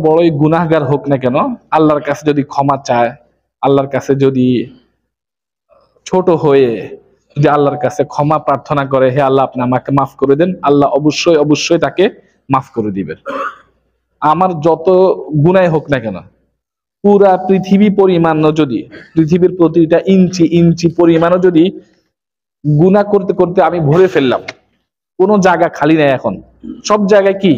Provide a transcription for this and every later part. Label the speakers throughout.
Speaker 1: বড়ই গুনাহগার হোক না কেন, আল্লাহর কাছে যদি ক্ষমা চায়, আল্লাহর কাছে যদি ছোট হয়ে যদি আল্লাহর কাছে ক্ষমা প্রার্থনা করে, হে আল্লাহ আপনি আমাকে মাফ করে দেন, আল্লাহ অবশ্যই অবশ্যই তাকে মাফ করে দিবেন। আমার যত গুনাহ হোক না কেন, পুরা পৃথিবী পরিমাণও যদি, পৃথিবীর প্রতিটা ইঞ্চি ইঞ্চি পরিমাণও যদি গুনাহ করতে করতে আমি ভরে ফেললাম, কোনো জায়গা খালি নাই এখন, সব জায়গায় কি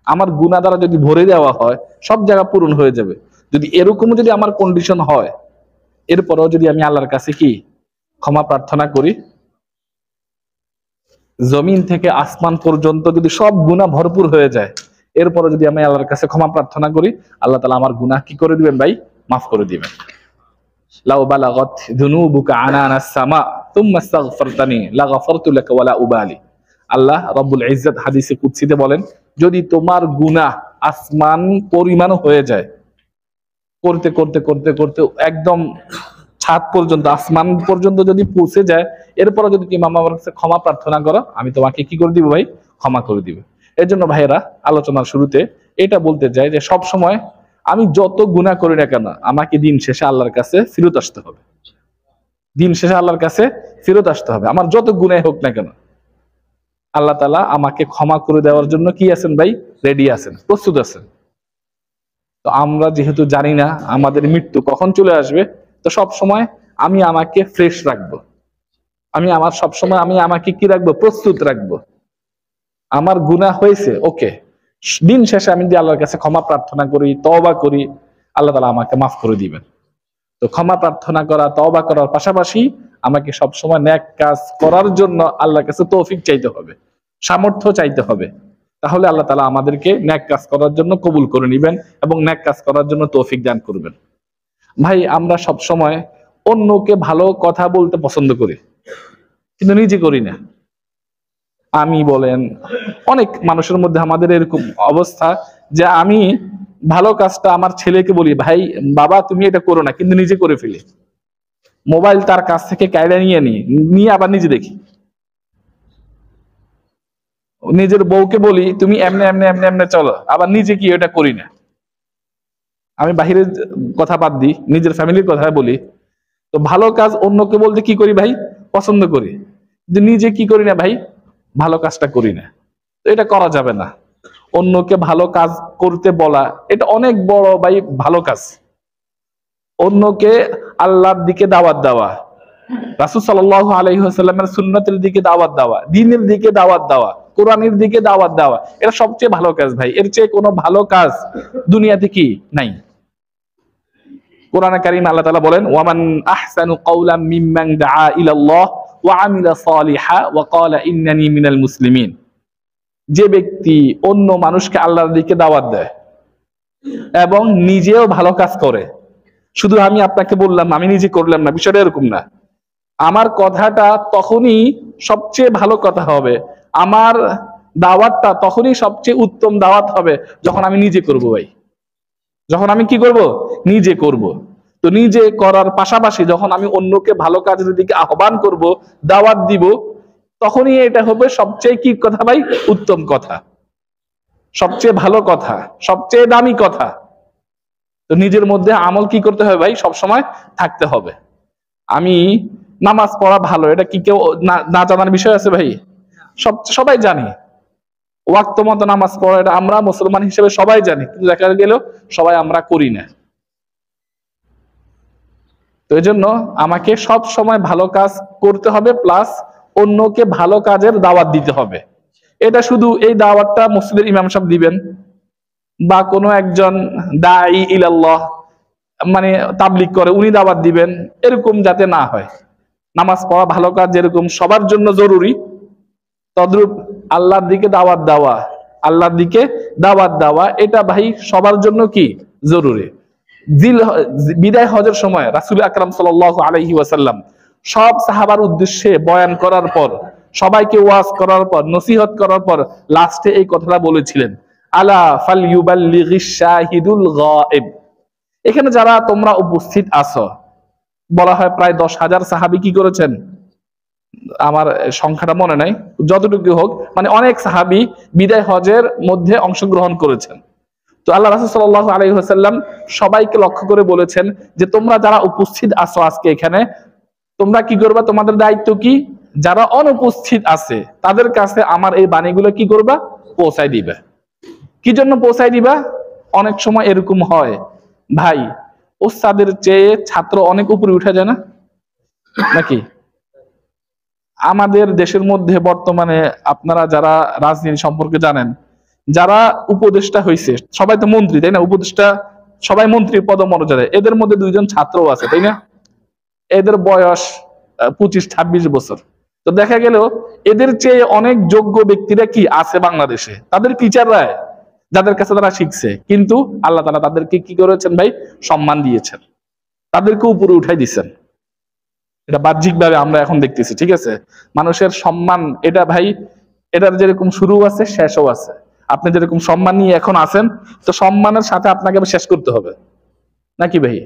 Speaker 1: আমার গুনাহ দ্বারা যদি ভরে দেওয়া হয়, সব জায়গা পূরণ হয়ে যাবে। যদি এরকম যদি আমার কন্ডিশন হয়, এরপরেও যদি আমি আল্লাহর কাছে কি ক্ষমা প্রার্থনা করি, জমিন থেকে আসমান পর্যন্ত যদি সব গুনাহ ভরপুর হয়ে যায়, এরপরে যদি আমি আল্লাহর কাছে ক্ষমা প্রার্থনা করি, আল্লাহ তাআলা আমার গুনাহ কি করে দিবেন ভাই? মাফ করে দিবেন। লাউ বালাগাত যুনুবুকা আনানাস সামা তুম্মা আস্তাগফারতানি লাগাফারতু লাকা ওয়ালা উবালি। আল্লাহ রাব্বুল ইজ্জত হাদিসে কুদসিতে বলেন, যদি তোমার গুনাহ আসমান পরিমাণ হয়ে যায়, করতে করতে করতে করতে একদম ছাদ পর্যন্ত, আসমান পর্যন্ত যদি পৌঁছে যায়, এরপরে যদি তুমি আমার কাছে ক্ষমা প্রার্থনা করো, আমি তোমাকে কি করে দিব ভাই? ক্ষমা করে দিব। এর জন্য ভাইয়েরা, আলোচনার শুরুতে এটা বলতে চাই যে সব সময় আমি যত গুনাহ করি না কেন, আমাকে দিন শেষে আল্লাহর কাছে ফিরত আসতে হবে। দিন শেষে আল্লাহর কাছে ফিরত আসতে হবে। আমার যত গুনাহ হোক না কেন, আল্লাহ তাআলা আমাকে ক্ষমা করে দেওয়ার জন্য কি আছেন ভাই? রেডি আছেন, প্রস্তুত আছেন। তো আমরা যেহেতু জানি না আমাদের মৃত্যু কখন চলে আসবে, তো সব সময় আমি আমাকে ফ্রেশ রাখবো, আমি আমার সব সময় আমি আমাকে কি রাখবো? প্রস্তুত রাখবো। আমার গুনাহ হয়েছে, ওকে, দিন শেষে আমি যদি আল্লাহর কাছে ক্ষমা প্রার্থনা করি, তওবা করি, আল্লাহ তাআলা আমাকে মাফ করে দিবেন। তো ক্ষমা প্রার্থনা করা, তওবা করার পাশাপাশি আমাকে সব সময় নেক কাজ করার জন্য আল্লাহর কাছে তৌফিক চাইতে হবে, সামর্থ্য চাইতে হবে। তাহলে আল্লাহ তাআলা আমাদেরকে নেক কাজ করার জন্য কবুল করে নেবেন এবং নেক কাজ করার জন্য তৌফিক দান করবেন। ভাই, আমরা সব সময় অন্যকে ভালো কথা বলতে পছন্দ করি, কিন্তু নিজে করি না। আমি বলেন, অনেক মানুষের মধ্যে আমাদের এরকম অবস্থা যে আমি ভালো কাজটা আমার ছেলেকে বলি, ভাই বাবা তুমি এটা করো না, কিন্তু নিজে করে ফেলি। মোবাইল তার কাছ থেকে কাইড়া নিয়ে আবার নিজে দেখি। নিজের বউকে বলি তুমি এমনে এমনে এমনে এমনে চলো, আবার নিজে কি এটা করি না। আমি বাহিরের কথা বাদ দিই, নিজের ফ্যামিলির কথা বলি। তো ভালো কাজ অন্যকে বলতে কি করি ভাই? পছন্দ করি, কিন্তু নিজে কি করি না ভাই? ভালো কাজটা করি না। তো এটা করা যাবে না। অন্যকে ভালো কাজ করতে বলা, এটা অনেক বড় ভাই ভালো কাজ। অন্যকে আল্লাহর দিকে দাওয়াত দেওয়া, রাসূল সাল্লাল্লাহু আলাইহি ওয়াসাল্লামের সুন্নাতের দিকে দাওয়াত দেওয়া, দ্বীনের দিকে দাওয়াত দেওয়া, কোরআনের দিকে দাওয়াত দেওয়া, এটা সবচেয়ে ভালো কাজ ভাই। এর চেয়ে কোনো ভালো কাজ দুনিয়াতে কি নাই। কোরআনে কারীমে আল্লাহ তাআলা বলেন, ওয়ামান আহসানু কাওলাম মিম্মান দাআ ইলাল্লাহ ওয়া আমিলা সালিহা ওয়া ক্বালা ইন্নানি মিনাল মুসলিমিন। যে ব্যক্তি অন্য মানুষকে আল্লাহর দিকে দাওয়াত দেয় এবং নিজেও ভালো কাজ করে, শুধু আমি আপনাকে বললাম আমি নিজে করলাম না, বিষয়টা এরকম না। আমার কথাটা তখনই সবচেয়ে ভালো কথা হবে, আমার দাওয়াতটা তখনই সবচেয়ে উত্তম দাওয়াত হবে যখন আমি নিজে করব ভাই। যখন আমি কি করব? নিজে করব। তো নিজে করার পাশাপাশি যখন আমি অন্যকে ভালো কাজের দিকে আহ্বান করব, দাওয়াত দিব, তখনই এটা হবে সবচেয়ে কি কথা ভাই? উত্তম কথা, সবচেয়ে ভালো কথা, সবচেয়ে দামি কথা। তো নিজের মধ্যে আমল কি করতে হবে ভাই? সব সময় থাকতে হবে। আমি নামাজ পড়া ভালো, এটা কি কেউ না জানার বিষয় আছে ভাই? সবাই জানি। ওয়াক্ত মতো নামাজ পড়া, এটা আমরা মুসলমান হিসেবে সবাই জানি, কিন্তু দেখা গেল সবাই আমরা করি না। তো এই জন্য আমাকে সব সময় ভালো কাজ করতে হবে, প্লাস অন্যকে ভালো কাজের দাওয়াত দিতে হবে। এটা শুধু এই দাওয়াতটা মসজিদের ইমাম সাহেব দিবেন বা কোনো একজন দাঈ ইলাল্লাহ মানে তাবলীগ করে উনি দাওয়াত দিবেন, এরকম যাতে না হয়। নামাজ পড়া ভালো কাজ যেরকম সবার জন্য জরুরি, তদ্রূপ আল্লাহর দিকে দাওয়াত দেওয়া, আল্লাহর দিকে দাওয়াত দেওয়া এটা ভাই সবার জন্য কি জরুরি। বিদায় হজের সময় রাসূল আকরাম সাল্লাল্লাহু আলাইহি ওয়াসাল্লাম সব সাহাবার উদ্দেশ্যে বয়ান করার পর, সবাইকে ওয়াজ করার পর, নসিহত করার পর লাস্টে এই কথাটা বলেছিলেন, আলা ফালইউবাল্লিগিশ শাহিদুল গায়েব। এখানে যারা তোমরা উপস্থিত আছো, বলা হয় প্রায় 10,000 সাহাবী কি করেছেন, আমার সংখ্যাটা মনে নাই, যতটুকু হোক, মানে অনেক সাহাবী বিদায় হজের মধ্যে অংশগ্রহণ করেছেন। তো আল্লাহ রাসূল সাল্লাল্লাহু আলাইহি ওয়াসাল্লাম সবাইকে লক্ষ্য করে বলেছেন যে তোমরা যারা উপস্থিত আছো আজকে এখানে, তোমরা কি করবা, তোমাদের দায়িত্ব কি, যারা অনুপস্থিত আছে তাদের কাছে আমার এই বাণীগুলো কি করবা, পৌঁছায় দিবা। কি জন্য পৌঁছায় দিবা? অনেক সময় এরকম হয় ভাই, ওস্তাদের চেয়ে ছাত্র অনেক উপরে উঠে যায় না নাকি? আমাদের দেশের মধ্যে বর্তমানে আপনারা যারা রাজনীতি সম্পর্কে জানেন, যারা উপদেষ্টা হয়েছে সবাই তো মন্ত্রী, তাই না? উপদেষ্টা সবাই মন্ত্রীর পদমর্যাদায়, এদের মধ্যে দুইজন ছাত্রও আছে, তাই না? এদের বয়স 25-26 বছর। তো দেখা গেল এদের চেয়ে অনেক যোগ্য ব্যক্তিরা কি আছে বাংলাদেশে, তাদের টিচাররা, যাদের কাছে তারা শিখছে, কিন্তু আল্লাহ তাআলা তাদেরকে কি করেছেন ভাই, সম্মান দিয়েছেন, তাদেরকে উপরে উঠাই দিচ্ছেন। এটা বাহ্যিক ভাবে আমরা এখন দেখতেছি, ঠিক আছে? মানুষের সম্মান এটা ভাই, এটার যেরকম শুরু আছে শেষও আছে। আপনি যেরকম সম্মান নিয়ে এখন আছেন, তো সম্মানের সাথে আপনাকে শেষ করতে হবে নাকি ভাই?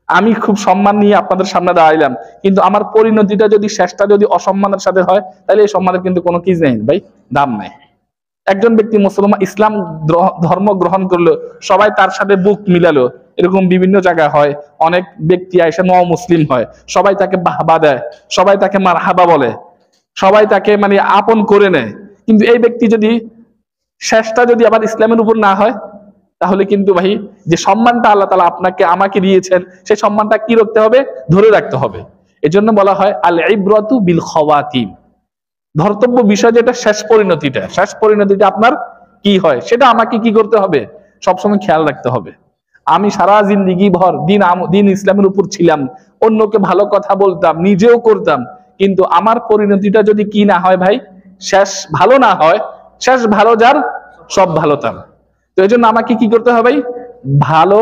Speaker 1: আমি খুব সম্মান নিয়ে আপনাদের সামনে দাঁড়াইলাম, কিন্তু আমার পরিণতিটা যদি, শেষটা যদি অসম্মানের সাথে হয়, তাহলে এই সম্মানের কিন্তু কোনো কি নেই ভাই, দাম নাই। একজন ব্যক্তি মুসলমান ইসলাম ধর্ম গ্রহণ করলো, সবাই তার সাথে বুক মিলালো, এরকম বিভিন্ন জায়গায় হয়। অনেক ব্যক্তি আইসা নও মুসলিম হয়, সবাই তাকে বাহবা দেয়, সবাই তাকে মারহাবা বলে, সবাই তাকে মানে আপন করে নেয়। কিন্তু এই ব্যক্তি যদি শেষটা যদি আবার ইসলামের উপর না হয়, তাহলে কিন্তু ভাই যে সম্মানটা আল্লাহ তাআলা আপনাকে আমাকে দিয়েছেন, সেই সম্মানটা কি রাখতে হবে, ধরে রাখতে হবে। এজন্য বলা হয় আল ইবরাতু বিল খাওয়াতিম, ধর্তব্য বিষয় যেটা শেষ পরিণতিটা, শেষ পরিণতিটা আপনার কি হয় সেটা আমাকে কি করতে হবে, সবসময় খেয়াল রাখতে হবে। আমি সারা জিন্দিগি ভর দিন ইসলামের উপর ছিলাম, অন্যকে ভালো কথা বলতাম, নিজেও করতাম, কিন্তু আমার পরিণতিটা যদি কি না হয় ভাই, শেষ ভালো না হয়, শেষ ভালো যার সব ভালো তার। তো এই জন্য আমাকে কি করতে হবে ভাই, ভালো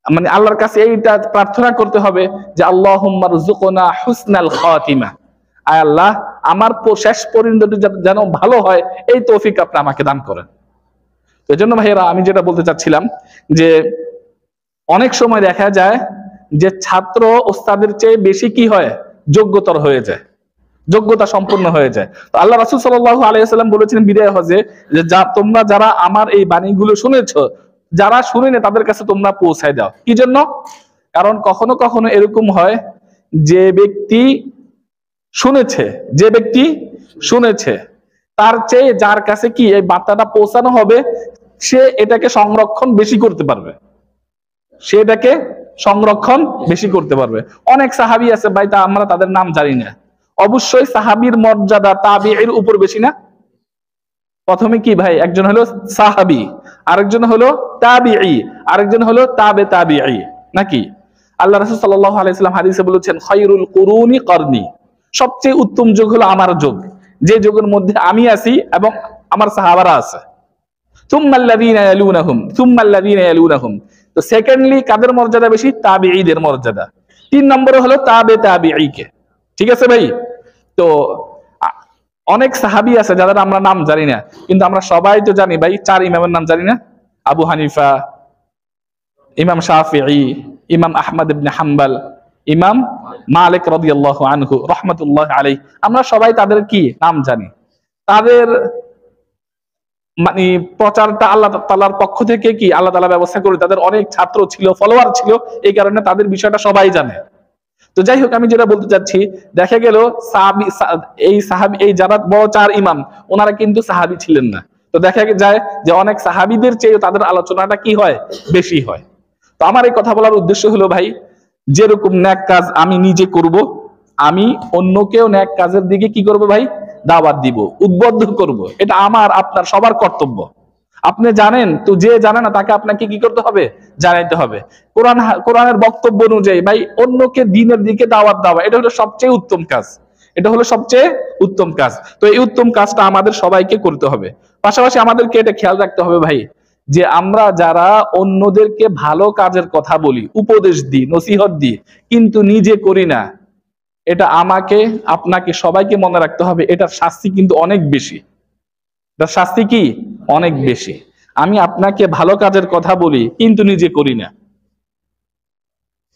Speaker 1: মানে আল্লাহর কাছে এইটা প্রার্থনা করতে হবে যে আল্লাহুম্মা রযুকনা হুসনাল খাতিমা, আয় আল্লাহ আমার শেষ পরিণতি যেন ভালো হয়, এই তৌফিক আপনি আমাকে দান করেন। এই জন্য ভাইয়েরা আমি যেটা বলতে চাচ্ছিলাম যে অনেক সময় দেখা যায় যে ছাত্র ওস্তাদের চেয়ে বেশি কি হয়, যোগ্যতর হয়ে যায়, যোগ্যতা সম্পূর্ণ হয়ে যায়। তো আল্লাহ রাসূল সাল্লাল্লাহু আলাইহি ওয়াসাল্লাম বলেছেন বিদায় হজে যে তোমরা যারা আমার এই বাণীগুলো শুনেছো, যারা শুনেনি তাদের কাছে তোমরা পৌঁছায় দাও। কি জন্য? কারণ কখনো কখনো এরকম হয় যে ব্যক্তি শুনেছে তার চেয়ে যার কাছে কি এই বার্তাটা পৌঁছানো হবে, সে এটাকে সংরক্ষণ বেশি করতে পারবে, সে এটাকে সংরক্ষণ বেশি করতে পারবে। অনেক সাহাবী আছে ভাই, তা আমরা তাদের নাম জানি না। অবশ্যই সাহাবীর মর্যাদা তাবিঈর উপর বেশি না? প্রথমে কি ভাই, একজন হলো সাহাবী, আরেকজন হলো তাবিঈ, আরেকজন হলো তাবে তাবিঈ, নাকি? আল্লাহ রাসূল সাল্লাল্লাহু আলাইহি ওয়াসাল্লাম হাদিসে বলেছেন খায়রুল কুরুনি করনি, সবচেয়ে উত্তম যুগ হলো আমার যুগ, যে যুগের মধ্যে আমি আছি এবং আমার সাহাবারা আছে। সুম্মাল্লাযীনা ইয়ালুনাহুম, তো সেকেন্ডলি কাদের মর্যাদা বেশি? তাবিঈদের মর্যাদা। 3 নম্বরে হলো তাবে তাবিঈকে, ঠিক আছে ভাই? তো অনেক সাহাবী আছে যাদের আমরা নাম জানি না, কিন্তু আমরা সবাই তো জানি ভাই 4 ইমামের নাম জানি না? আবু হানিফা, ইমাম শাফিঈ, ইমাম আহমদ ইবনে হাম্বল, ইমাম মালিক রাদিয়াল্লাহু আনহু রাহমাতুল্লাহ আলাইহি, আমরা সবাই তাদের কি নাম জানি। তাদের মানে প্রচারটা আল্লাহ তাআলার পক্ষ থেকে কি আল্লাহ তাআলা ব্যবস্থা করে, তাদের অনেক ছাত্র ছিল, ফলোয়ার ছিল, এই কারণে তাদের বিষয়টা সবাই জানে। তো যাই হোক, আমি যেটা বলতে চাচ্ছি, দেখা গেল সাহাবী এই যারা বড় 4 ইমাম, ওনারা কিন্তু সাহাবী ছিলেন না। তো দেখা যায় যে অনেক সাহাবীদের চেয়ে তাদের আলোচনাটা কি হয়, বেশি হয়। তো আমার এই কথা বলার উদ্দেশ্য হলো ভাই, যেরকম ন্যাক কাজ আমি নিজে করব, আমি অন্যকেও ন্যাক কাজের দিকে কি করব ভাই, দাওয়াত দিব, উদ্বুদ্ধ করব। এটা আমার আপনার সবার কর্তব্য। আপনি জানেন তো, যে জানে না তাকে আপনাকে কি করতে হবে, জানাইতে হবে। কোরআনের বক্তব্য অনুযায়ী ভাই অন্যকে দ্বীনের দিকে দাওয়াত দেওয়া, এটা হলো সবচেয়ে উত্তম কাজ, এটা হলো সবচেয়ে উত্তম কাজ। তো এই উত্তম কাজটা আমাদের সবাইকে করতে হবে। পাশাপাশি আমাদেরকে এটা খেয়াল রাখতে হবে ভাই, যে আমরা যারা অন্যদেরকে ভালো কাজের কথা বলি, উপদেশ দিই, নসিহত দিই, কিন্তু নিজে করি না, এটা আমাকে আপনাকে সবাইকে মনে রাখতে হবে, এটার শাস্তি কিন্তু অনেক বেশি। এটার শাস্তি কি অনেক বেশি। আমি আপনাকে ভালো কাজের কথা বলি কিন্তু নিজে করি না,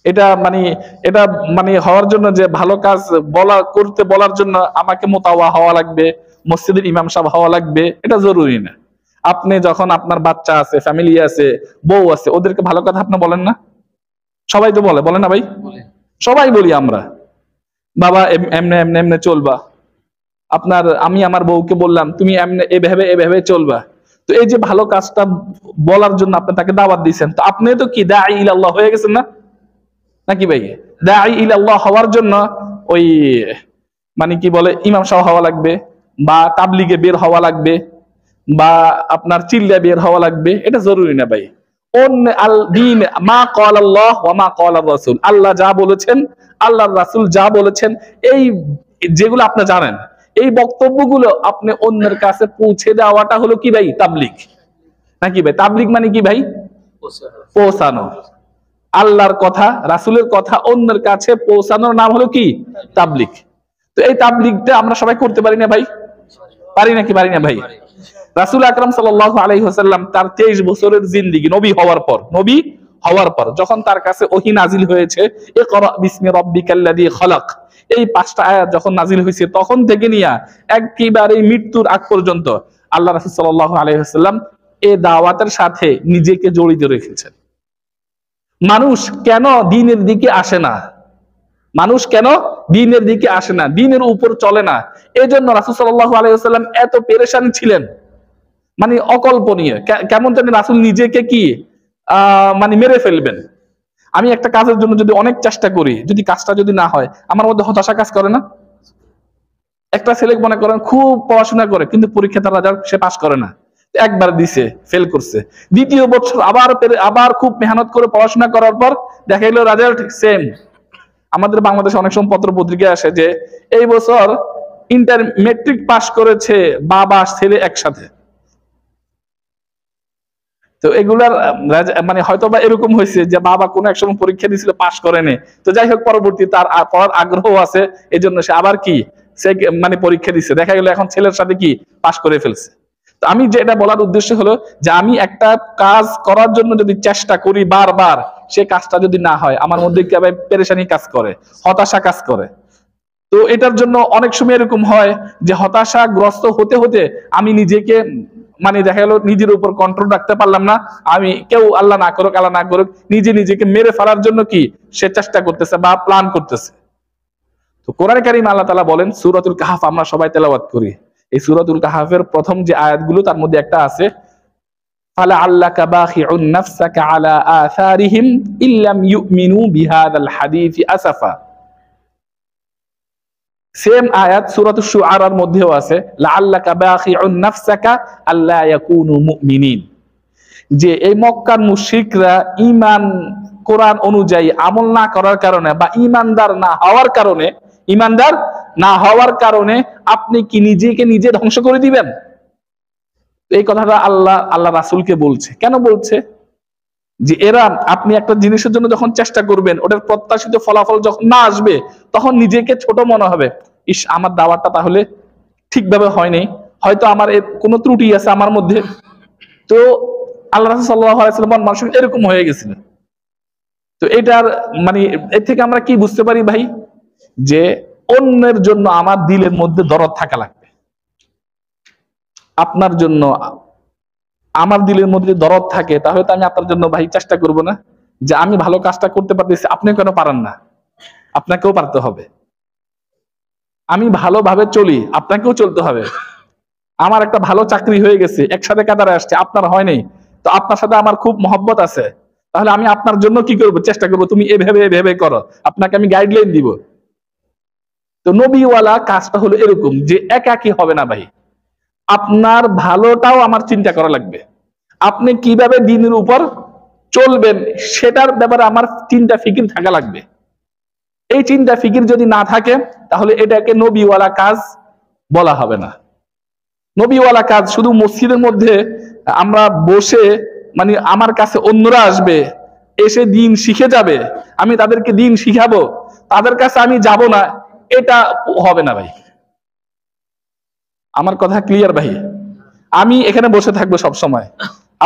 Speaker 1: এটা মানে হওয়ার জন্য যে ভালো কাজ বলার জন্য আমাকে মোতাওয়া হওয়া লাগবে, মসজিদের ইমাম সাহেব হওয়া লাগবে, এটা জরুরি না। আপনি যখন আপনার বাচ্চা আছে, ফ্যামিলি আছে, বউ আছে, ওদেরকে ভালো কথা আপনি বলেন না? সবাই তো বলে, বলে না ভাই? সবাই বলি আমরা, বাবা এমনে এমনে এমনে চলবা। আপনার আমি আমার বউকে বললাম তুমি এমনে এভাবে এভাবে চলবা। তো এই যে ভালো কাজটা বলার জন্য আপনি তাকে দাওয়াত দিয়েছেন, তো আপনি তো কি দাঈ ইলাল্লাহ হয়ে গেছেন না, নাকি ভাই? দাঈ ইলাল্লাহ হওয়ার জন্য ওই মানে কি বলে ইমাম সাহেব হওয়া লাগবে, বা তাবলিগে বের হওয়া লাগবে, বা আপনার চিল্লা বের হওয়া লাগবে, এটা জরুরি না ভাই। আল্লাহ যা বলেছেন, আল্লাহর রাসূল যা বলেছেন, এই যেগুলো আপনি জানেন, এই বক্তব্যগুলো আপনি অন্যের কাছে পৌঁছে দেওয়াটা হলো কি ভাই? তাবলীগ। নাকি ভাই? তাবলীগ মানে কি ভাই? পৌঁছানো। আল্লাহর কথা, রাসূলের কথা অন্যের কাছে পৌঁছানোর নাম হলো কি? তাবলীগ। তো এই তাবলীগটা আমরা সবাই করতে পারি না ভাই? পারি নাকি পারি না ভাই? রাসূল আকরাম সাল্লাল্লাহু আলাইহি ওয়াসাল্লাম তার 23 বছরের জিন্দেগি নবী হওয়ার পর যখন তার কাছে ওহী নাজিল হয়েছে, ইকরা বিসমি রাব্বিকাল্লাযী খলাক, এই 5টা আয়াত যখন নাজিল হয়েছে, তখন থেকে নিয়ে একেবারে মৃত্যুর আগ পর্যন্ত আল্লাহ রাসূল সাল্লাল্লাহু আলাইহি ওয়াসাল্লাম এই দাওয়াতের সাথে নিজেকে জড়িত রেখেছেন। মানুষ কেন দ্বীনের দিকে আসে না? মানুষ কেন দ্বীনের দিকে আসে না, দ্বীনের উপর চলে না? এজন্য রাসূল সাল্লাল্লাহু আলাইহি ওয়াসাল্লাম এত পেরেশান ছিলেন, মানে অকল্পনীয়। কেমন জানি রাসূল নিজেকে কি মানে মেরে ফেলবেন। আমি একটা কাজের জন্য যদি অনেক চেষ্টা করি, যদি কাজটা যদি না হয়, আমার মধ্যে হতাশা কাজ করে না? একটা ছেলে মনে করেন খুব পড়াশোনা করে, কিন্তু পরীক্ষা তার রেজাল্ট সে পাস করে না, একবার দিছে, ফেল করছে, দ্বিতীয় বছর আবার খুব মেহনত করে পড়াশোনা করার পর দেখা গেল রেজাল্ট সেম। আমাদের বাংলাদেশে অনেক সময় পত্র পত্রিকায় আসে যে এই বছর মেট্রিক পাস করেছে বাবা ছেলে একসাথে। তো এগুলার মানে হয়তো বা এরকম হয়েছে যে বাবা কোনো এক সময় পরীক্ষা দিয়েছিল, পাস করেনি, তো যাই হোক পরবর্তী তার পড়ার আগ্রহ আছে, এই জন্য সে আবার কি সে মানে পরীক্ষা দিচ্ছে, দেখা গেল এখন ছেলের সাথে কি পাস করে ফেলছে। তো আমি যেটা বলার উদ্দেশ্য হলো যে আমি একটা কাজ করার জন্য যদি চেষ্টা করি বারবার, সে কাজটা যদি না হয়, আমার মধ্যে কি আবার পেরেশানি কাজ করে, হতাশা কাজ করে। তো এটার জন্য অনেক সময় এরকম হয় যে হতাশাগ্রস্ত হতে হতে আমি নিজেকে মানে দেখা গেল নিজের উপর কন্ট্রোল রাখতে পারলাম না, আমি কেউ আল্লাহ না করুক নিজেকে মেরে ফেলার জন্য কি সে চেষ্টা করতেছে বা প্ল্যান করতেছে। তো কোরআনে কারীম আল্লাহ তাআলা বলেন, সূরাতুল কাহফ আমরা সবাই তেলাওয়াত করি, এই সূরাতুল কাহফের প্রথম যে আয়াতগুলো তার মধ্যে একটা আছে, ফালা আল্লাকা বাখিউন নাফসাকা আলা আসারিহিম ইল্লাম ইউমিনু বিহাদাল হাদিসি আসাফা। সেম আয়াত সূরাতুশ শুআরার মধ্যেও আছে, লাআল্লাকা বাখিউন নাফসাকা আল্লা ইয়াকুনু মুমিনিন, যে এই মক্কার মুশরিকরা ঈমান কোরআন অনুযায়ী আমল না করার কারণে বা ঈমানদার না হওয়ার কারণে আপনি কি নিজেকে নিজে ধ্বংস করে দিবেন? এই কথাটা আল্লাহ রাসূলকে বলছে। কেন বলছে? যে এরা আপনি একটা জিনিসের জন্য যখন চেষ্টা করবেন, ওটার প্রত্যাশিত ফলাফল যখন না আসবে, তখন নিজেকে ছোট মনে হবে, ইস আমার দাওয়াতটা তাহলে ঠিকভাবে হয়নি, হয়তো আমার কোনো ত্রুটি আছে আমার মধ্যে। তো আল্লাহ রাসূল সাল্লাল্লাহু আলাইহি ওয়াসাল্লাম মানুষ এরকম হয়ে গেছিল। তো এটার মানে এর থেকে আমরা কি বুঝতে পারি ভাই, যে অন্যের জন্য আমার দিলের মধ্যে দরদ থাকা লাগবে। আপনার জন্য আমার দিলের মধ্যে দরদ থাকে, তাহলে তো আমি আপনার জন্য ভাই চেষ্টা করব না, যে আমি ভালো কাজটা করতে পারতেছি, আপনি কেন পারেন না? আপনাকেও পারতে হবে। আমি ভালোভাবে চলি, আপনাকেও চলতে হবে। আমার একটা ভালো চাকরি হয়ে গেছে, একসাথে কাতারে আসছে, আপনার হয়নি, তো আপনার সাথে আমার খুব মহব্বত আছে, তাহলে আমি আপনার জন্য কি করব? চেষ্টা করব তুমি এভাবে করো, আপনাকে আমি গাইডলাইন দিব। তো নবীওয়ালা কাজটা হলো এরকম যে একাকী হবে না ভাই, আপনার ভালোটাও আমার চিন্তা করা লাগবে, আপনি কিভাবে দ্বীনের উপর চলবেন সেটার ব্যাপারে আমার চিন্তা ফিকির থাকা লাগবে। এই চিন্তা ফিকির যদি না থাকে, তাহলে এটাকে নবীওয়ালা কাজ বলা হবে না। নবীওয়ালা কাজ শুধু মসজিদের মধ্যে আমরা বসে মানে আমার কাছে অন্যরা আসবে, এসে দ্বীন শিখে যাবে, আমি তাদেরকে দ্বীন শিখাবো, তাদের কাছে আমি যাব না, এটা হবে না ভাই। আমার কথা ক্লিয়ার ভাই? আমি এখানে বসে থাকবো সব সময়,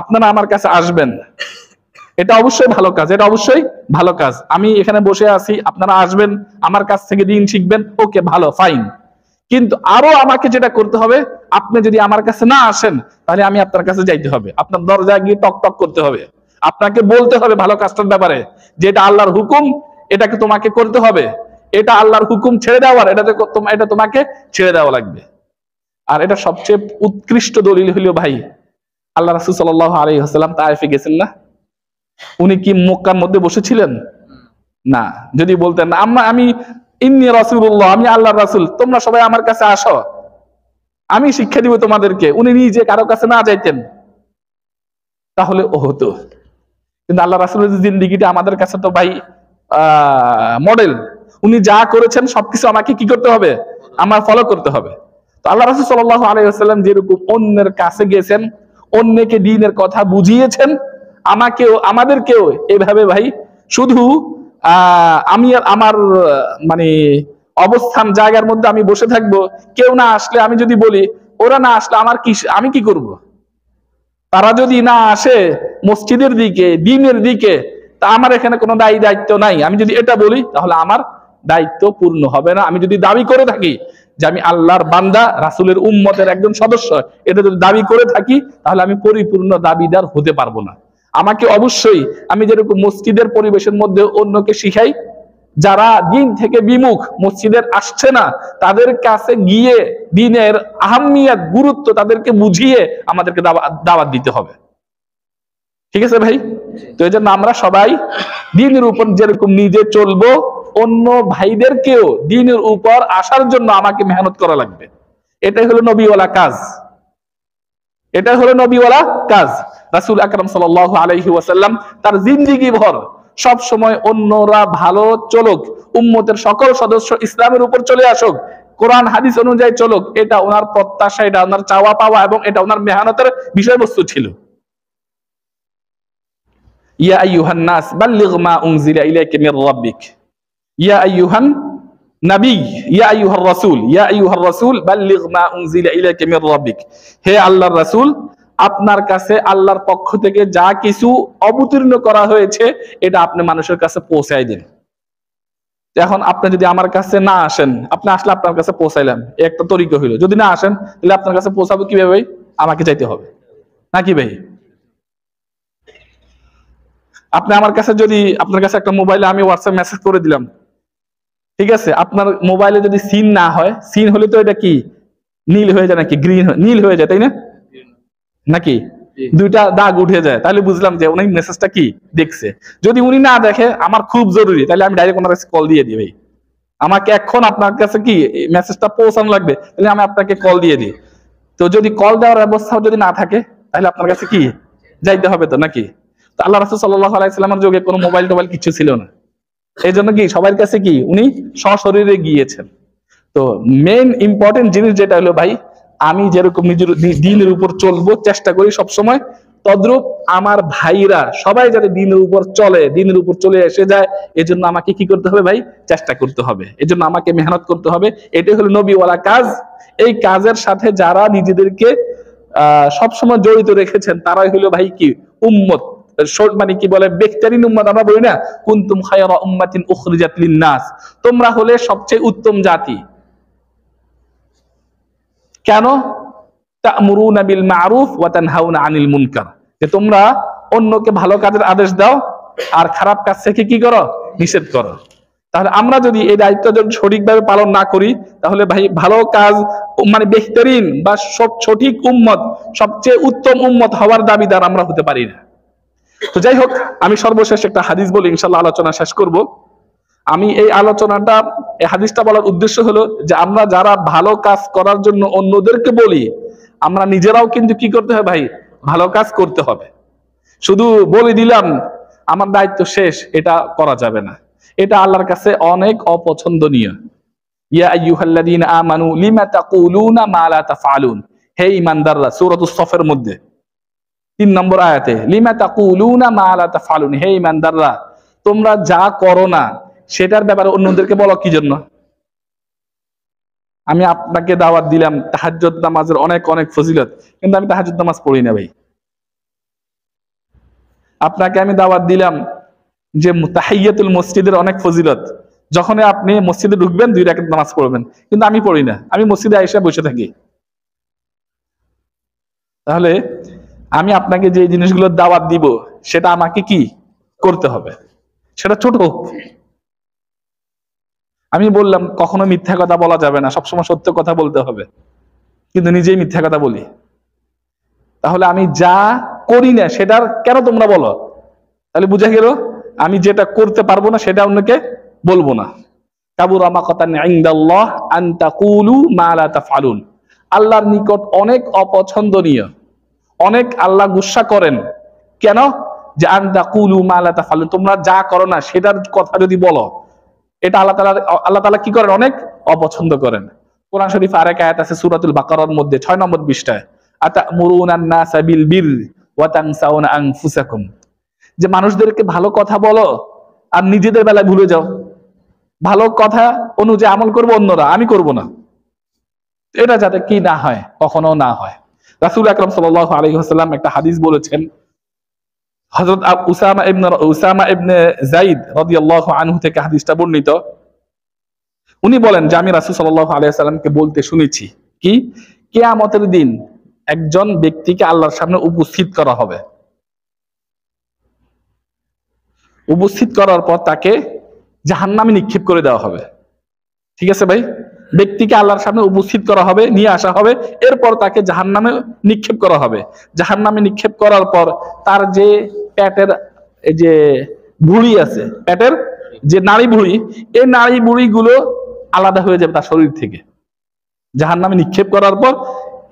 Speaker 1: আপনারা আমার কাছে আসবেন, এটা অবশ্যই ভালো কাজ। আমি এখানে বসে আছি, আপনারা আসবেন, আমার কাছ থেকে দ্বীন শিখবেন, ওকে ভালো, ফাইন। কিন্তু আরো আমাকে যেটা করতে হবে, আপনি যদি আমার কাছে না আসেন তাহলে আমি আপনার কাছে যাইতে হবে, আপনার দরজায় গিয়ে টক টক করতে হবে, আপনাকে বলতে হবে ভালো কাজটার ব্যাপারে, যে এটা আল্লাহর হুকুম, এটাকে তোমাকে করতে হবে, এটা আল্লাহর হুকুম ছেড়ে দেওয়ার, এটা তোমাকে ছেড়ে দেওয়া লাগবে। আর এটা সবচেয়ে উৎকৃষ্ট দলিল হইল ভাই, আল্লাহ রাসূল সাল্লাল্লাহু আলাইহি ওয়াসাল্লাম তায়েফে গেছেন না, উনি কি মক্কার মধ্যে বসেছিলেন? না। যদি বলতেন আমি ইন্নী রাসূলুল্লাহ, আমি আল্লাহর রাসূল, তোমরা সবাই আমার কাছে আসো, আমি শিক্ষা দিব তোমাদেরকে, উনি নিজে কারো কাছে না যাইতেন, তাহলে ও হতো। কিন্তু আল্লাহ রাসূলের জিন্দেগিটা আমাদের কাছে তো ভাই মডেল, উনি যা করেছেন সবকিছু আমাকে কি করতে হবে, আমার ফলো করতে হবে। তো আল্লাহ রাসূল সাল্লাল্লাহু আলাইহি ওয়াসাল্লাম যেরকম অন্যের কাছে গেছেন, অন্যকে দ্বীনের কথা বুঝিয়েছেন, আমাদেরকেও এভাবে ভাই, শুধু আমি আমার মানে অবস্থান জায়গার মধ্যে আমি বসে থাকবো, কেউ না আসলে আমি যদি বলি ওরা না আসলে আমি কি করব, তারা যদি না আসে মসজিদের দিকে, দ্বীনের দিকে, তা আমার এখানে কোনো দায়িত্ব নাই। আমি যদি এটা বলি তাহলে আমার দায়িত্ব পূর্ণ হবে না। আমি যদি দাবি করে থাকি যে আমি আল্লাহর বান্দা, রাসূলের উম্মতের একজন সদস্য, এটা যদি দাবি করে থাকি তাহলে আমি পরিপূর্ণ দাবিদার হতে পারবো না। আমাকে অবশ্যই, আমি যেরকম মসজিদের পরিবেশের মধ্যে অন্যকে শিখাই, যারা দিন থেকে বিমুখ, মসজিদের আসছে না, তাদের কাছে গিয়ে দিনের আহাম্মিয়াত, গুরুত্ব তাদেরকে বুঝিয়ে আমাদেরকে দাওয়াত দিতে হবে। ঠিক আছে ভাই? তো এই জন্য আমরা সবাই দিনের উপর যেরকম নিজে চলবো, অন্য ভাইদেরকেও দিনের উপর আসার জন্য আমাকে মেহনত করা লাগবে। এটাই হলো নবীওয়ালা কাজ, এটাই হলো নবীওয়ালা কাজ। রাসূল আকরাম সাল্লাল্লাহু আলাইহি ওয়াসাল্লাম তার জিন্দেগি ভর সব সময় অন্যরা ভালো চলুক, উম্মতের সকল সদস্য ইসলামের উপর চলে আসুক, কোরআন হাদিস অনুযায়ী চলুক, এটা ওনার প্রত্যাশা, এটা ওনার চাওয়া পাওয়া, এবং এটা ওনার মেহনতের বিষয়বস্তু ছিল। ইয়া আইয়ুহান নাস বাল্লিগ মা উনজিলা ইলাইকা মির রাব্বিক, ইয়া আইয়ুহান নবী, ইয়া আইয়ুহার রাসূল বাল্লিগ মা উনজিলা ইলাইকা মির রাব্বিক, হে আল্লাহর রাসূল, আপনার কাছে আল্লাহর পক্ষ থেকে যা কিছু অবতীর্ণ করা হয়েছে এটা আপনি মানুষের কাছে পৌঁছায় দিন। এখন আপনি যদি আমার কাছে না আসেন, আপনি আসলে আপনার কাছে পৌঁছাইলাম, একটা তরিকা হইলো। যদি না আসেন তাহলে আপনার কাছে পৌঁছাবো কিভাবে ভাই? আমাকে যাইতে হবে নাকি ভাই? আপনি আমার কাছে যদি, আপনার কাছে একটা মোবাইলে আমি হোয়াটসঅ্যাপ মেসেজ করে দিলাম, ঠিক আছে, আপনার মোবাইলে যদি সিন না হয়, সিন হলে তো এটা কি নীল হয়ে যায় নাকি গ্রিন, নীল হয়ে যায় তাই না, নাকি দুইটা দাগ উঠে যায়, তাহলে বুঝলাম যে উনি মেসেজটা কি দেখছে। যদি উনি না দেখে, আমার খুব জরুরি, তাহলে আমি ডাইরেক্ট ওনার কাছে কল দিয়ে দিই, ভাই আমাকে এখন আপনার কাছে কি মেসেজটা পৌঁছানো লাগবে, তাহলে আমি আপনাকে কল দিয়ে দিই। তো যদি কল দেওয়ার ব্যবস্থা যদি না থাকে তাহলে আপনার কাছে কি যাইতে হবে তো, নাকি? তো আল্লাহ রাসূল সাল্লাল্লাহু আলাইহি সাল্লামের যুগে কোনো মোবাইল টোবাইল কিছু ছিল না, এই জন্য কি সবার কাছে কি উনি সশরীরে গিয়েছেন। তো মেইন ইম্পর্টেন্ট জিনিস যেটা হলো ভাই, আমি যেরকম নিজের দিনের উপর চলবো চেষ্টা করি সবসময়, তদ্রূপ আমার ভাইরা সবাই যাতে দিনের উপর চলে, দিনের উপর চলে এসে যায়, এজন্য আমাকে কি করতে হবে ভাই? চেষ্টা করতে হবে, এজন্য আমাকে মেহনত করতে হবে। এটাই হলো নবীওয়ালা কাজ। এই কাজের সাথে যারা নিজেদেরকে সবসময় জড়িত রেখেছেন তারাই হলো ভাই কি উম্মত, মানে কি বলে বেহতারিন উম্মত। আমরা বলি না কুনতুম খায়রা উম্মাতিন উখরিজাত লিন-নাস, তোমরা হলে সবচেয়ে উত্তম জাতি। কেন? তা'মুরুনা বিল মা'রুফ ওয়া তানহাউনা আনিল মুনকার, যে তোমরা অন্যকে ভালো কাজের আদেশ দাও আর খারাপ কাজ থেকে কি করো? নিষেধ করো। তাহলে আমরা যদি এই দায়িত্ব সঠিকভাবে পালন না করি তাহলে ভাই ভালো কাজ, মানে বেহতারিন বা সব সঠিক উম্মত, সবচেয়ে উত্তম উম্মত হওয়ার দাবিদার আমরা হতে পারি না। তো যাই হোক, আমি সর্বশেষ একটা হাদিস বলি, ইনশাআল্লাহ আলোচনা শেষ করব। আমি এই আলোচনাটা, এই হাদিসটা বলার উদ্দেশ্য হলো যে আমরা যারা ভালো কাজ করার জন্য অন্যদেরকে বলি, আমরা নিজেরাও কিন্তু কি করতে হবে ভাই? ভালো কাজ করতে হবে। শুধু বলে দিলাম আমার দায়িত্ব শেষ, এটা করা যাবে না, এটা আল্লাহর কাছে অনেক অপছন্দনীয়। ইয়া আইয়ুহাল্লাযীনা আমানু লিমা তাকুলুনা মা লা তাফআলুন, হে ঈমানদাররা, সূরাতুস সফের মধ্যে 3 নম্বর আয়াতে, লিমা তাকুলুনা মা লা তাফআলুন, হে ঈমানদাররা, তোমরা যা করো না সেটার ব্যাপারে অন্যদেরকে বলো কি জন্য? আমি আপনাকে দাওয়াত দিলাম তাহাজ্জুদ নামাজের অনেক অনেক ফজিলত, কিন্তু আমি তাহাজ্জুদ নামাজ পড়ি না ভাই। আপনাকে আমি দাওয়াত দিলাম যে তাহিয়াতুল মসজিদের অনেক ফজিলত, যখন আপনি মসজিদে ঢুকবেন 2 রাকাত নামাজ পড়বেন, কিন্তু আমি পড়ি না, আমি মসজিদে আয়েশা বসে থাকি। তাহলে আমি আপনাকে যে জিনিসগুলোর দাওয়াত দিব সেটা আমাকে কি করতে হবে, সেটা ছোট হোক। আমি বললাম কখনো মিথ্যা কথা বলা যাবে না, সবসময় সত্য কথা বলতে হবে, কিন্তু নিজেই মিথ্যা কথা বলি। তাহলে আমি যা করি না সেটার কেন তোমরা বলো? তাহলে বুঝা গেল আমি যেটা করতে পারবো না সেটা অন্যকে বলবো না। কাবুরা মাকাতান ইনদাল্লাহ আন তাকুলু মা লা তাফআলুন। আল্লাহর নিকট অনেক অপছন্দনীয়, অনেক আল্লাহ গুসা করেন কেন? যে আন তাকুলু মা লা তাফআলুন, তোমরা যা করো না সেটার কথা যদি বলো, এটা আল্লাহ তাআলা কি করেন? অনেক অপছন্দ করেন। কোরআন শরীফ আরেক আয়াত আছে সূরাতুল বাকারার মধ্যে 6 নম্বর পৃষ্ঠায়, আতামুরুনান নাসা বিল বির ওয়া তানসাউনা আনফুসাকুম, যে মানুষদেরকে ভালো কথা বলো আর নিজেদের বেলায় ভুলে যাও। ভালো কথা অনুযায়ী আমল করবো অন্যরা, আমি করব না। এটা যাতে কি না হয়, কখনো না হয়। রাসূল আকরাম সাল্লাল্লাহু আলাইহি ওয়াসাল্লাম একটা হাদিস বলেছেন, হযরত উসামা ইবনে যায়েদ রাদিয়াল্লাহু আনহু থেকে হাদিসটা বর্ণিত। উনি বলেন যে আমি রাসূল সাল্লাল্লাহু আলাইহি ওয়াসাল্লামকে বলতে শুনেছি কি, কিয়ামতের দিন একজন ব্যক্তিকে আল্লাহর সামনে উপস্থিত করা হবে, উপস্থিত করার পর তাকে জাহান্নামে নিক্ষেপ করে দেওয়া হবে। ঠিক আছে ভাই? ব্যক্তিকে আল্লাহর সামনে উপস্থিত করা হবে, নিয়ে আসা হবে, এরপর তাকে জাহান্নামে নিক্ষেপ করা হবে। জাহান্নামে নিক্ষেপ করার পর তার যে পেটের যে ভুঁড়ি আছে, পেটের যে নাড়ি ভুঁড়ি, এই নাড়ি ভুঁড়ি গুলো আলাদা হয়ে যাবে তার শরীর থেকে। জাহান্নামে নিক্ষেপ করার পর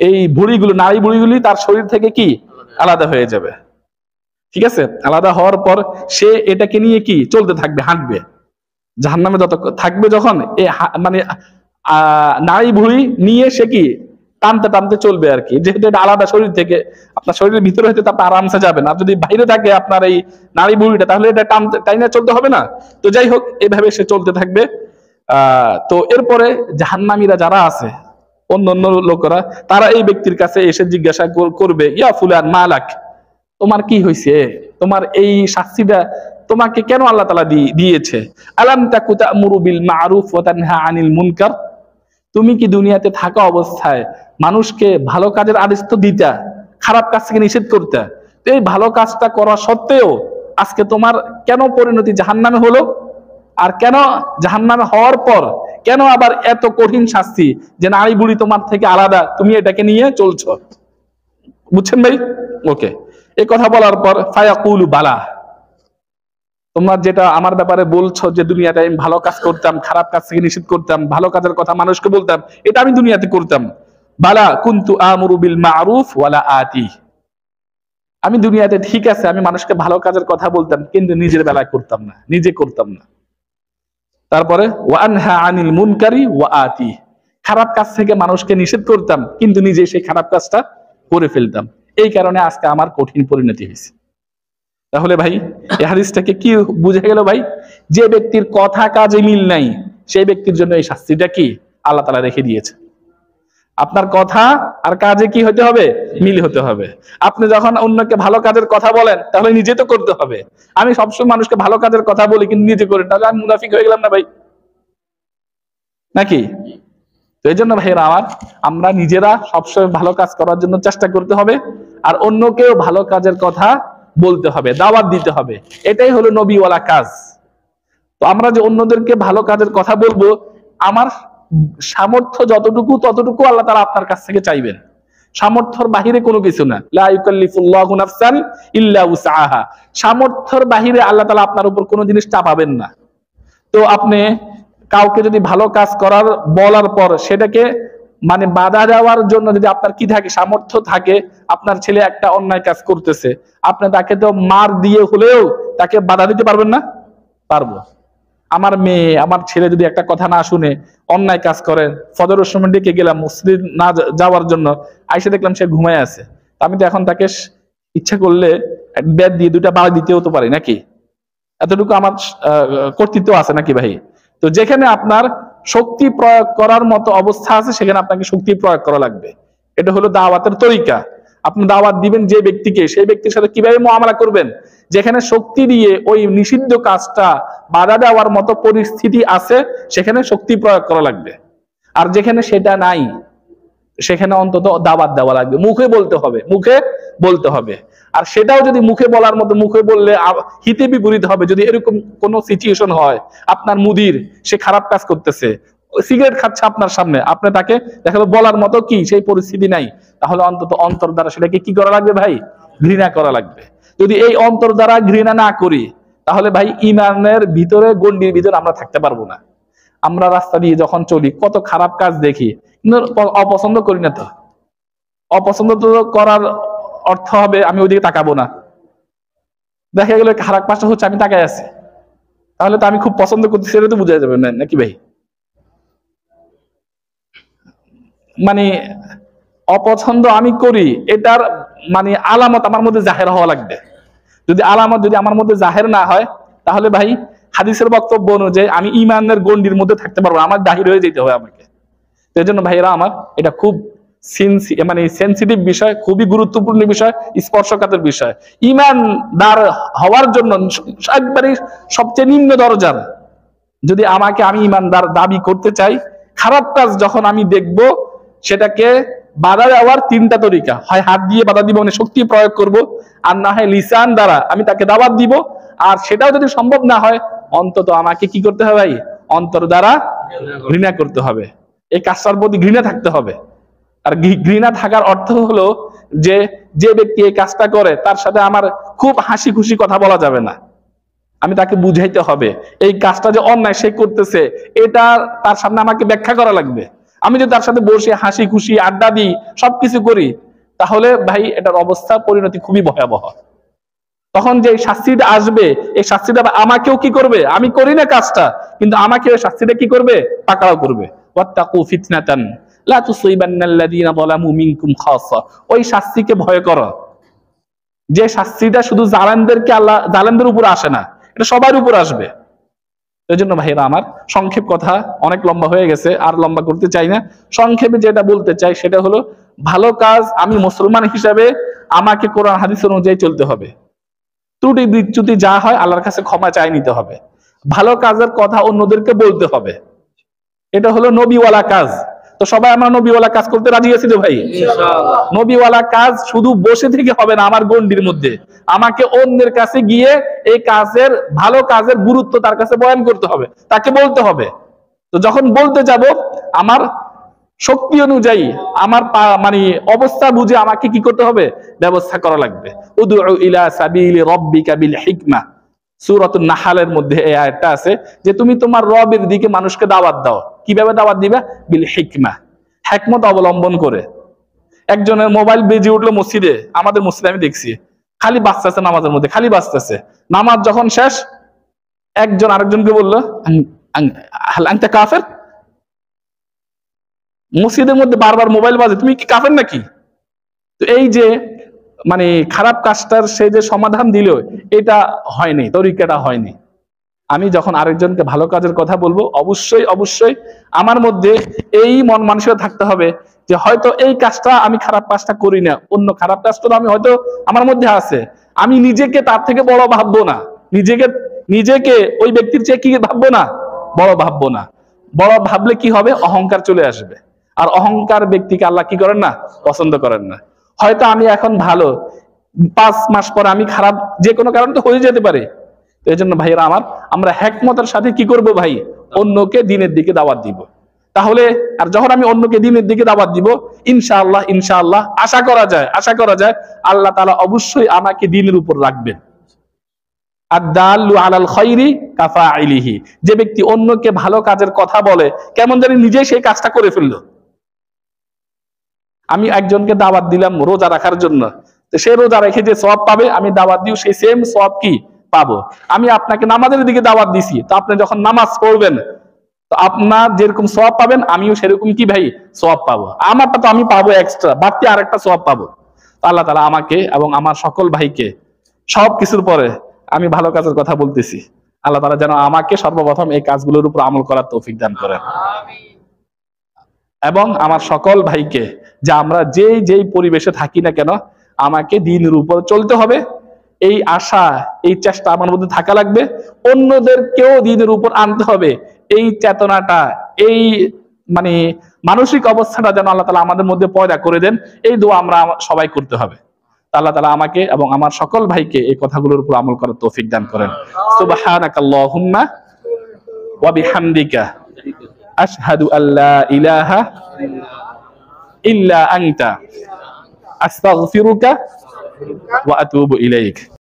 Speaker 1: এই ভুঁড়িগুলো, নাড়ি ভুঁড়িগুলি তার শরীর থেকে কি আলাদা হয়ে যাবে। ঠিক আছে? আলাদা হওয়ার পর সে এটাকে নিয়ে কি চলতে থাকবে, হাঁটবে। জাহান্নামে যত থাকবে, যখন মানে নাড়ি ভুঁড়ি নিয়ে সে কি টানতে টানতে চলবে আর কি, যেহেতু এটা আলাদা শরীর থেকে, আপনার শরীরের ভিতরে হয়তো আপনি আরামসে যাবেন। আর যদি বাইরে থাকে আপনার এই নাড়ি ভুঁড়িটা, তাহলে এটা টাইনা চলতে হবে না। তো যাই হোক, এভাবে সে চলতে থাকবে। তো এরপরে জাহান্নামীরা যারা আছে, অন্য অন্য লোকেরা, তারা এই ব্যক্তির কাছে এসে জিজ্ঞাসা করবে, ইয়া ফুলান মালাক, তোমার কি হয়েছে? তোমার এই শাস্তিটা তোমাকে কেন আল্লাহ তাআলা দিয়েছে? আলাম তাকু তা'মুরু বিল মা'রুফ ওয়া তানহা আনিল মুনকার, তুমি কি দুনিয়াতে থাকা অবস্থায় মানুষকে ভালো কাজের আদেশ তো দিতা, খারাপ কাজ থেকে নিষেধ করতে। এই ভালো কাজটা করা সত্ত্বেও আজকে তোমার কেন পরিণতি জাহান্নামে হলো? আর কেন জাহান্নামে হওয়ার পর কেন আবার এত কঠিন শাস্তি, যে নারী বুড়ি তোমার থেকে আলাদা, তুমি এটাকে নিয়ে চলছো? বুঝছেন ভাই? ওকে। এই কথা বলার পর ফায়াকুলু বালা, তোমরা যেটা আমার ব্যাপারে বলছো যে দুনিয়াতে আমি ভালো কাজ করতাম, খারাপ কাজ থেকে নিষেধ করতাম, ভালো কাজের কথা মানুষকে বলতাম, এটা আমি দুনিয়াতে করতাম। বালা কুনতু আমুরু বিল মা'রুফ ওয়ালা আতি, আমি দুনিয়াতে ঠিক আছে আমি মানুষকে ভালো কাজের কথা বলতাম, কিন্তু নিজের বেলায় করতাম না, নিজে করতাম না। তারপরে ওয়া আনহা আনিল মুনকারি ওয়া আতি, খারাপ কাজ থেকে মানুষকে নিষেধ করতাম, কিন্তু নিজে সেই খারাপ কাজটা করে ফেলতাম। এই কারণে আজকে আমার কঠিন পরিণতি হয়েছে। তাহলে ভাই এই হাদিসটাকে কি বুঝে গেল ভাই? যে ব্যক্তির কথা কাজে মিল নাই, সেই ব্যক্তির জন্য এই শাস্তিটা কি আল্লাহ তাআলা রেখে দিয়েছে। আপনার কথা আর কাজে কি হতে হবে? মিল হতে হবে। আপনি যখন অন্যকে ভালো কাজের কথা বলেন, তাহলে নিজে তো করতে হবে। আমি সবসময় মানুষকে ভালো কাজের কথা বলি কিন্তু নিজে করি, তাহলে আমি মুনাফিক হয়ে গেলাম না ভাই? নাকি? তো এই জন্য ভাইরা আমার, আমরা নিজেরা সবসময় ভালো কাজ করার জন্য চেষ্টা করতে হবে, আর অন্যকেও ভালো কাজের কথা বলতে হবে, দাওয়াত দিতে হবে। এটাই হলো নবীওয়ালা কাজ। তো আমরা যে অন্যদেরকে ভালো কাজের কথা বলবো, আমার সামর্থ্য যতটুকু ততটুকু আল্লাহ তাআলা আপনার কাছ থেকে চাইবেন, সামর্থ্যর বাহিরে কোনো কিছু না। লা ইউকাল্লিফুল্লাহু নাফসান ইল্লা উসআহা, সামর্থ্যর বাহিরে আল্লাহ তাআলা আপনার উপর কোনো জিনিস চাপাবেন না। তো আপনি কাউকে যদি ভালো কাজ করার বলার পর সেটাকে মানে বাধা দেওয়ার জন্য যদি আপনার কি থাকে, সামর্থ্য থাকে, আপনার ছেলে একটা অন্যায় কাজ করতেছে, আপনি তাকে তো মার দিয়ে হলেও তাকে বাধা দিতে পারবেন না? পারবো। আমার মেয়ে, আমার ছেলে যদি একটা কথা না শুনে অন্যায় কাজ করে, ফজরের সময় ডেকে গেলাম মসজিদ না যাওয়ার জন্য, আইসে দেখলাম সে ঘুমায় আছে, আমি তো এখন তাকে ইচ্ছা করলে ব্যাট দিয়ে 2টা বাড়ি দিতেও তো পারি, নাকি? এতটুকু আমার কর্তৃত্ব আছে নাকি ভাই? তো যেখানে আপনার শক্তি প্রয়োগ করার মতো অবস্থা আছে, সেখানে আপনাকে শক্তি প্রয়োগ করা লাগবে। এটা হলো দাওয়াতের তরিকা। আপনি দাওয়াত দিবেন যে ব্যক্তিকে, সেই ব্যক্তির সাথে কিভাবে মুআমালা করবেন, যেখানে শক্তি দিয়ে ওই নিষিদ্ধ কাজটা বাধা দেওয়ার মতো পরিস্থিতি আছে সেখানে শক্তি প্রয়োগ করা লাগবে, আর যেখানে সেটা নাই সেখানে অন্তত দাওয়াত দেওয়া লাগবে, মুখে বলতে হবে, মুখে বলতে হবে। আর সেটাও যদি মুখে বলার মতো, মুখে বললে হিতে বিপরীত হবে। যদি এরকম কোন সিচুয়েশন হয়, আপনার মুদির সে খারাপ কাজ করতেছে, সিগারেট খাচ্ছে আপনার সামনে, আপনি তাকে দেখালো বলার মতো কি সেই পরিস্থিতি নাই, তাহলে অন্তত অন্তর দ্বারা সেটাকে কি করা লাগবে ভাই? ঘৃণা করা লাগবে। যদি এই অন্তর দ্বারা ঘৃণা না করি, তাহলে ভাই ইমানের ভিতরে, গণ্ডির ভিতরে আমরা থাকতে পারবো না। আমরা রাস্তা দিয়ে যখন চলি কত খারাপ কাজ দেখি, কিন্তু অপছন্দ করি না। তো অপছন্দ তো করার অর্থ হবে আমি ওইদিকে তাকাবো না। দেখা গেল খারাপ কাজটা হচ্ছে, আমি তাকাই আছি, তাহলে তো আমি খুব পছন্দ করছি, সেটা তো বোঝা যাবে না নাকি ভাই? মানে অপছন্দ আমি করি, এটার মানে আলামত আমার মধ্যে জাহের হওয়া লাগবে। যদি আলামত যদি আমার মধ্যে জাহের না হয়, তাহলে ভাই হাদিসের বক্তব্য অনুযায়ী আমি ইমানের গণ্ডির মধ্যে থাকতে পারবো, আমার বাহির হয়ে যেতে হবে আমাকে। এই জন্য ভাইয়েরা আমার, এটা খুব মানে সেন্সিটিভ বিষয়, খুবই গুরুত্বপূর্ণ বিষয়, স্পর্শকাতর বিষয়। ইমানদার হওয়ার জন্য একবারে সবচেয়ে নিম্ন দরজার, যদি আমি ইমানদার দাবি করতে চাই, খারাপ কাজ যখন আমি দেখব, সেটাকে বাধা দেওয়ার তিনটা তরিকা: হয় হাত দিয়ে বাধা দিব, মানে শক্তি প্রয়োগ করব, আর না হয় লিসান দ্বারা আমি তাকে দাওয়াত দিব, আর সেটাও যদি সম্ভব না হয়, অন্তত আমাকে কি করতে হবে ভাই? অন্তর দ্বারা ঘৃণা করতে হবে, এই কাজটার প্রতি ঘৃণা থাকতে হবে। আর ঘৃণা থাকার অর্থ হলো যে যে ব্যক্তি এই কাজটা করে তার সাথে আমার খুব হাসি খুশি কথা বলা যাবে না, আমি তাকে বুঝাইতে হবে এই কাজটা যে অন্যায় সে করতেছে, এটা তার সামনে আমাকে ব্যাখ্যা করা লাগবে। আমি যদি তার সাথে বসে হাসি খুশি আড্ডা দিই, সবকিছু করি, তাহলে ভাই এটার অবস্থা পরিণতি খুবই ভয়াবহ। তখন যে শাস্তিটা আসবে, এই শাস্তিটা আমাকেও কি করবে? আমি করি না কাজটা, কিন্তু আমাকে ওই শাস্তিটা কি করবে? পাকড়াও করবে। ওয়াত্তাকু ফিতনাতান লা তুসিবান্নাল্লাযীনা যালামু মিনকুম খাসসা, ওই শাস্তিকে ভয় করো, যে শাস্তিটা শুধু জালেমদের উপর আসে না, এটা সবার উপর আসবে। এই জন্য ভাইরা আমার, সংক্ষেপ কথা অনেক লম্বা হয়ে গেছে, আর লম্বা করতে চাই না। সংক্ষেপে যেটা বলতে চাই সেটা হলো, ভালো কাজ আমি মুসলমান হিসাবে আমাকে কোরআন হাদিস অনুযায়ী চলতে হবে। ত্রুটি বিচ্যুতি যা হয় আল্লাহর কাছে ক্ষমা চাই নিতে হবে। ভালো কাজের কথা অন্যদেরকে বলতে হবে, এটা হলো নবীওয়ালা কাজ। তো সবাই আমরা নবীওয়ালা কাজ করতে রাজি আছি তো ভাই? ইনশাআল্লাহ। নবীওয়ালা কাজ শুধু বসে থেকে হবে না, আমার গণ্ডির মধ্যে আমাকে অন্যের কাছে গিয়ে এই কাজের, ভালো কাজের গুরুত্ব তার কাছে বয়ান করতে হবে, তাকে বলতে হবে। তো যখন বলতে যাব, আমার শক্তি অনুযায়ী, আমার মানে অবস্থা বুঝে আমাকে কি করতে হবে? ব্যবস্থা করা লাগবে। উদউ ইলা সাবিলি রাব্বিকা বিল হিকমা, সূরাতুন নাহলের মধ্যে এই আয়াতটা আছে যে তুমি তোমার রবের দিকে মানুষকে দাওয়াত দাও। কিভাবে দাওয়াত দিবা? বিল হিকমা, হিকমত অবলম্বন করে। একজনের মোবাইল বেজে উঠলো মসজিদে, আমাদের মসজিদে আমি দেখছি, খালি বাজতেছে, নামাজের মধ্যে খালি বাজতেছে। নামাজ যখন শেষ, একজন আরেকজনকে বললো আনতা কাফের। মসজিদের মধ্যে বারবার মোবাইল বাজে, তুমি কি কাফের নাকি? তো এই যে মানে খারাপ কাজটার সে যে সমাধান দিল, এটা হয়নি, তরিকাটা হয়নি। আমি যখন আরেকজনকে ভালো কাজের কথা বলবো, অবশ্যই অবশ্যই আমার মধ্যে এই মন মানসিকতা থাকতে হবে যে হয়তো এই কাজটা আমি খারাপ কাজটা করি না, অন্য খারাপ কাজটা আমি হয়তো আমার মধ্যে আছে, আমি নিজেকে তার থেকে বড় ভাববো না, নিজেকে ওই ব্যক্তির চেয়ে কি ভাববো না? বড় ভাববো না। বড় ভাবলে কি হবে? অহংকার চলে আসবে, আর অহংকার ব্যক্তিকে আল্লাহ কি করেন না? পছন্দ করেন না। হয়তো আমি এখন ভালো, 5 মাস পরে আমি খারাপ, যে কোনো কারণে তো হয়ে যেতে পারে। এই জন্য ভাইয়েরা আমার, আমরা হিকমতের সাথে কি করব ভাই? অন্যকে দ্বীনের দিকে দাওয়াত দিব। তাহলে আর যখন আমি অন্যকে দ্বীনের দিকে দাওয়াত দিব, ইনশাআল্লাহ ইনশাআল্লাহ আশা করা যায় আল্লাহ তাআলা অবশ্যই আমাকে দ্বীনের উপর রাখবেন। আদ-দাল্লু আলাল খায়রি কাফাইলিহি, যে ব্যক্তি অন্যকে ভালো কাজের কথা বলে, কেমন জানি নিজেই সেই কাজটা করে ফেললো। আমি একজনকে দাওয়াত দিলাম রোজা রাখার জন্য, তো সে রোজা রেখে যে সওয়াব পাবে, আমি দাওয়াত দিও সেই সেম সওয়াব কি পাবো। আমি আপনাকে নামাজের দিকে দাওয়াত দিছি, তো আপনি যখন নামাজ পড়বেন, তো আপনার যেরকম সওয়াব পাবেন, আমিও সেরকম কি ভাই সওয়াব পাবো। আমারটা তো আমি পাবো এক্সট্রা, বাড়তি আরেকটা সওয়াব পাবো। তো আল্লাহ তাআলা আমাকে এবং আমার সকল ভাইকে, সব কিছুর পরে আমি ভালো কাজের কথা বলতেছি, আল্লাহ তাআলা যেন আমাকে সর্বপ্রথম এই কাজগুলোর উপর আমল করার তৌফিক দান করেন, এবং আমার সকল ভাইকে, যে আমরা যেই পরিবেশে থাকি না কেন, আমাকে দ্বীনের উপর চলতে হবে। এই আশা, এই চেষ্টা আমার মধ্যে থাকা লাগবে, অন্যদেরকেও দিনের উপর আনতে হবে। এই চেতনাটা, এই মানে মানসিক অবস্থাটা যেন আল্লাহ তাআলা আমাদের মধ্যে পয়দা করে দেন, এই দোয়া আমরা সবাই করতে হবে। আল্লাহ তাআলা আমাকে এবং আমার সকল ভাইকে এই কথাগুলোর উপর আমল করার তৌফিক দান করেন। সুবহানাকাল্লাহুম্মা ওয়া বিহামদিকা আশহাদু আল্লা ইলাহা ইল্লা আনতা আস্তাগফিরুকা ওয়া আতুবু ইলাইক।